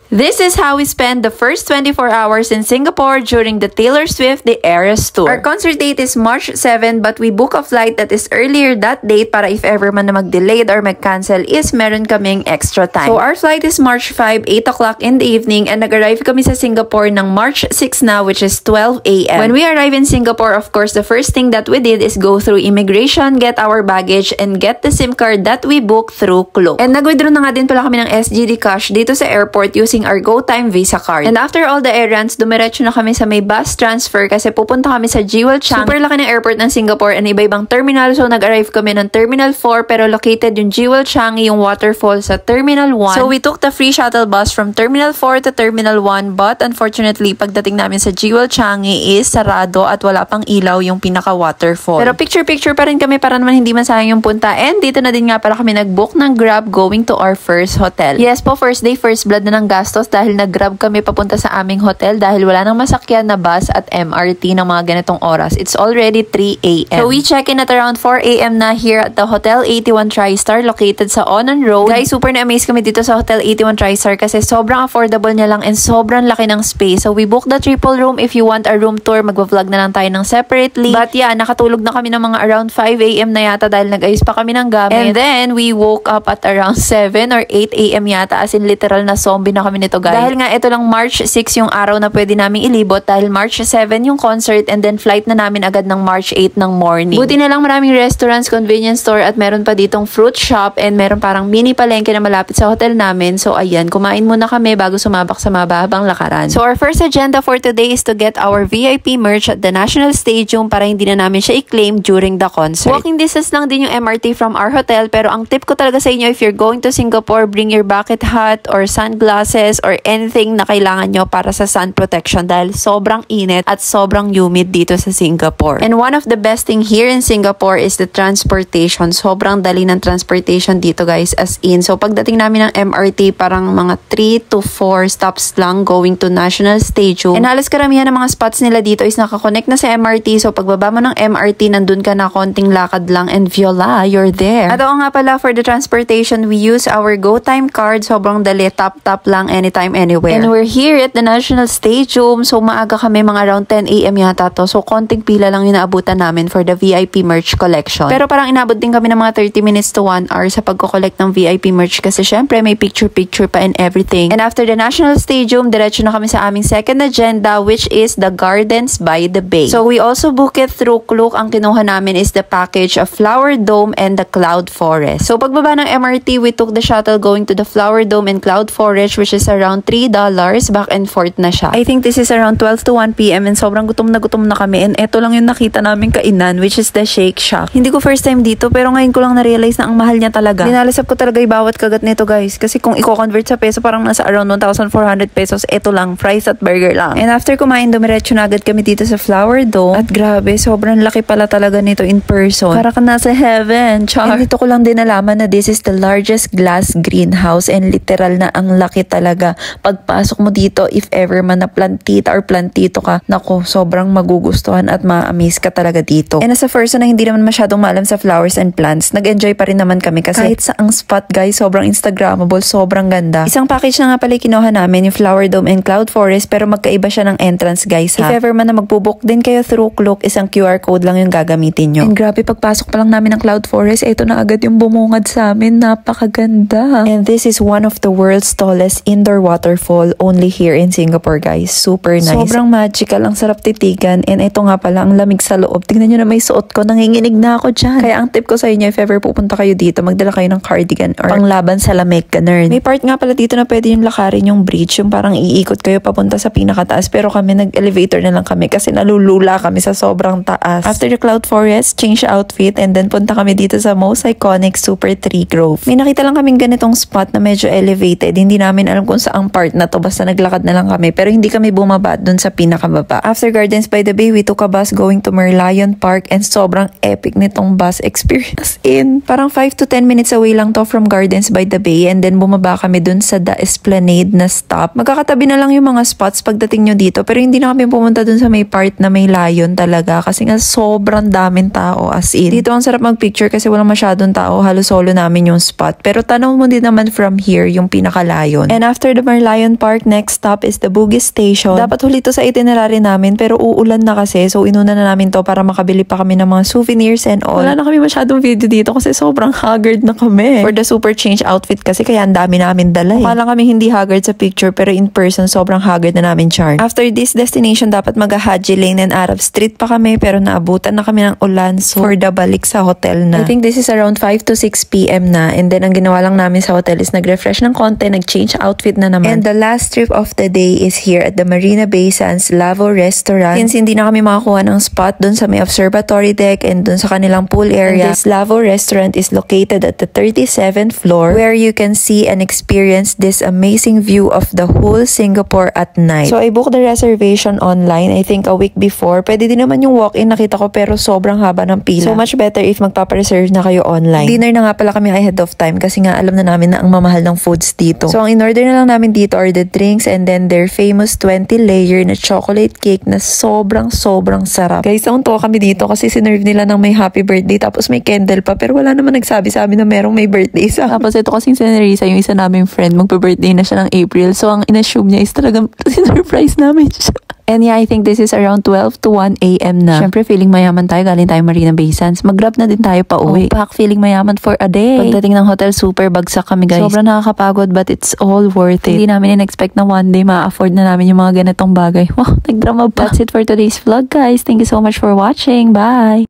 This is how we spend the first 24 hours in Singapore during the Taylor Swift The Eras Tour. Our concert date is March 7 but we book a flight that is earlier that date para if ever man na mag-delayed or mag-cancel is meron kaming extra time. So our flight is March 5, 8 o'clock in the evening and nag-arrive kami sa Singapore ng March 6 na which is 12 a.m. When we arrive in Singapore, of course, the first thing that we did is go through immigration, get our baggage, and get the SIM card that we booked through Klook. And nag-withdraw na nga din pala kami ng SGD cash dito sa airport using our GoTime Visa card. And after all the errands, dumiretso na kami sa may bus transfer kasi pupunta kami sa Jewel Changi. Super laki ng airport ng Singapore and iba-ibang terminal. So nag-arrive kami ng Terminal 4 pero located yung Jewel Changi, yung waterfall sa Terminal 1. So we took the free shuttle bus from Terminal 4 to Terminal 1 but unfortunately pagdating namin sa Jewel Changi is sarado at wala pang ilaw yung pinaka-waterfall. Pero picture-picture pa rin kami para naman hindi masayang yung punta. And dito na din nga pala kami nag-book ng Grab going to our first hotel. Yes po, first day, first blood na ng gastos dahil nag-Grab kami papunta sa aming hotel dahil wala nang masakyan na bus at MRT ng mga ganitong oras. It's already 3 a.m. So we check in at around 4 a.m. na here at the Hotel 81 TriStar located sa Onan Road. Guys, super na-amaze kami dito sa Hotel 81 TriStar kasi sobrang affordable niya lang and sobrang laki ng space. So we booked the triple room. If you want a room tour, magva-vlog na lang tayo ng separately. But yeah, nakatulog na kami ng mga around 5 a.m. na yata dahil nag-ayos pa kami ng gamit. And then we woke up at around 7 or 8 a.m. yata as in literal na zombie na kami nito guys. Dahil nga ito lang March 6 yung araw na pwede naming ilibot dahil March 7 yung concert and then flight na namin agad ng March 8 ng morning. Buti na lang maraming restaurants, convenience store at meron pa ditong fruit shop and meron parang mini palengke na malapit sa hotel namin. So ayan, kumain muna kami bago sumabak sa mabahabang lakaran. So our first agenda for today is to get our VIP merch at the National Stadium para hindi na namin siya i-claim during the concert. Walking distance lang din yung MRT from our hotel pero ang tip ko talaga sa inyo if you're going to Singapore, bring your bucket hat or sunglasses or anything na kailangan nyo para sa sun protection dahil sobrang init at sobrang humid dito sa Singapore. And one of the best thing here in Singapore is the transportation. Sobrang dali ng transportation dito guys as in. So pagdating namin ng MRT parang mga 3 to 4 stops lang going to National Stadium. And halos karamihan ng mga spots nila dito is nakakonect na sa MRT. So pagbaba mo ng MRT, nandun ka na konting lakad lang and voila, you're there. At oo nga pala, for the transportation, we use our GoTime card. Sobrang dali, tap lang anytime, anywhere. And we're here at the National Stadium. So maaga kami, mga around 10 a.m. yata to. So konting pila lang yung naabutan namin for the VIP merch collection. Pero parang inabot din kami ng mga 30 minutes to 1 hour sa pagko-collect ng VIP merch kasi syempre may picture-picture pa and everything. And after the National Stadium, diretso na kami sa aming second agenda which is the Gardens by the Bay. So we also book it through Klook. Ang kinuha namin is the package of Flower Dome and the Cloud Forest. So pagbaba ng MRT, we took the shuttle going to the Flower Dome and Cloud Forest which is around $3. Back and forth na siya. I think this is around 12 to 1 p.m. and sobrang gutom na kami and eto lang yung nakita namin kainan which is the Shake Shack. Hindi ko first time dito pero ngayon ko lang na-realize na ang mahal niya talaga. Dinalisap ko talaga yung bawat kagat nito guys kasi kung i-convert sa peso parang nasa around 1,400 pesos. Eto lang, fries at burger lang. And after kumain, dumiretso na agad kami dito sa Flower Dome at grabe, sobrang laki pala talaga nito in person. Para ka nasa heaven, char. And dito ko lang din nalaman na this is the largest glass greenhouse and literal na ang laki talaga. Pagpasok mo dito, if ever man na plantita or plantito ka, nako, sobrang magugustuhan at ma-amaze ka talaga dito. And as a person na hindi naman masyadong maalam sa flowers and plants, nag-enjoy pa rin naman kami kasi kahit saang spot guys, sobrang Instagrammable, sobrang ganda. Isang package na nga pala kinuha namin, yung Flower Dome and Cloud Forest, pero magkaiba siya ng entrance guys ha. If ever man na magbubook din kayo through Klook, isang QR code lang yung gagamitin nyo. And grabe, pagpasok pa lang namin ng Cloud Forest, ito na agad yung bumungad sa amin. Napakaganda. And this is one of the world's tallest indoor waterfall only here in Singapore guys. Super nice. Sobrang magical, ang sarap titigan. And ito nga pala, ang lamig sa loob. Tingnan nyo na may suot ko, nanginginig na ako dyan. Kaya ang tip ko sa inyo, if ever pupunta kayo dito, magdala kayo ng cardigan or panglaban sa lamig, ganun. May part nga pala dito na pwede yung lakarin yung bridge, yung parang iikot kayo papunta sa pinakataas. Pero kami nag-elevator na lang kami kasi nalulula kami sa sobrang taas. After the Cloud Forest, change outfit and then punta kami dito sa most iconic Super Tree Grove. May nakita lang kaming ganitong spot na medyo elevated. Hindi namin alam kung saang part na to, basta naglakad na lang kami pero hindi kami bumaba dun sa pinakababa. After Gardens by the Bay, we took a bus going to Merlion Park and sobrang epic nitong bus experience in. Parang 5 to 10 minutes away lang to from Gardens by the Bay and then bumaba kami dun sa The Esplanade na stop. Magkakatabi na lang yung mga spots pagdating nyo dito pero hindi na kami pumunta dun sa may part na may lion talaga kasi nga sobrang daming tao as in. Dito ang sarap mag-picture kasi walang masyadong tao, halos solo namin yung spot. Pero tanaw mo din naman from here yung pinaka-lion. And after after the Merlion Park, next stop is the Bugis Station. Dapat huli to sa itinerary namin pero uulan na kasi so inuna na namin to para makabili pa kami ng mga souvenirs and all. Wala na kami masyadong video dito kasi sobrang haggard na kami. For the super change outfit kasi kaya ang dami namin dala. Mukha lang kami hindi haggard sa picture pero in person sobrang haggard na namin charm. After this destination dapat mag-Haji Lane and Arab Street pa kami pero naabutan na kami ng ulan so for the balik sa hotel na. I think this is around 5 to 6 p.m. na and then ang ginawa lang namin sa hotel is nag-refresh ng konti, nag-change outfit na naman. And the last trip of the day is here at the Marina Bay Sands Lavo Restaurant. Since hindi na kami makakuha ng spot dun sa may observatory deck and dun sa kanilang pool area, and this Lavo Restaurant is located at the 37th floor where you can see and experience this amazing view of the whole Singapore at night. So I booked the reservation online I think a week before. Pwede din naman yung walk-in nakita ko pero sobrang haba ng pila. So much better if magpapareserve na kayo online. Dinner na nga pala kami ahead of time kasi nga alam na namin na ang mamahal ng foods dito. So ang in-order na lang namin dito are the drinks and then their famous 20-layer na chocolate cake na sobrang sarap. Guys, naunto kami dito kasi sinerve nila ng may happy birthday tapos may candle pa pero wala naman nagsabi-sabi na merong may birthday sa. Tapos ito kasing si Nerissa, yung isa naming friend, magpa-birthday na siya ng April. So ang in-assume niya is talagang sinurprise namin siya. And yeah, I think this is around 12 to 1 a.m. na. Siyempre, feeling mayaman tayo. Galing tayo Marina Bay Sands. Mag-grab na din tayo pa uwi. Pack, feeling mayaman for a day. Pagdating ng hotel, super bagsak kami guys. Sobrang nakakapagod but it's all worth it. Hindi namin in-expect na one day ma-afford na namin yung mga ganitong bagay. Wow, nag-drama pa. That's it for today's vlog guys. Thank you so much for watching. Bye!